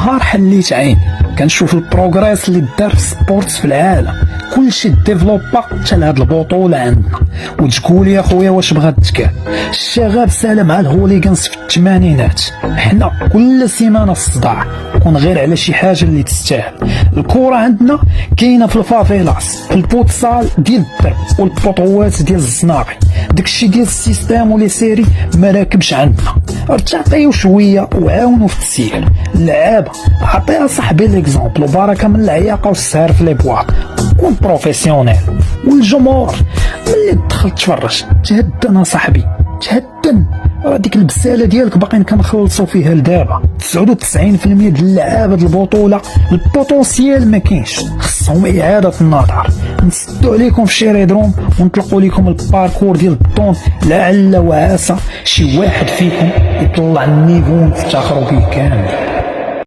نهار حليت عيني كنشوف البروغريس اللي دار في سبورتس في العالم، كلشي ديفلوبا حتى لهاد البطوله عندنا. وتقول يا خويا واش بغات تكال؟ الشغاب سالا مع الهوليغانز في الثمانينات، حنا كل سيمانه الصداع كون غير على شي حاجه اللي تستاهل. الكره عندنا كاينه في الفافيلاس، في الفوتسال ديال الدرب والبطوات ديال الزناقي. داكشي ديال السيستم ولي سيري ما راكبش عندنا. ارتقيو شويه وعاونوا في التسيير. اللعابه عطيها صاحبي ليكزومبل وبركه من العياقه والسهر في لي بواط، كون بروفيسيونيل. والجمهور ملي تدخل تفرج تهدن صاحبي تهدن. راه ديك البساله ديالك باقيين كنخلصوا فيها لدابا. 99% ديال اللعابه د البطوله البوتونسيال ما كاينش، خصهم اعاده النظر. نسدوا عليكم في شيريدروم ونطلقوا لكم الباركور ديال الطون، لعل وعسى شي واحد فيكم يطلع النيفو ونفتخروا به كامل.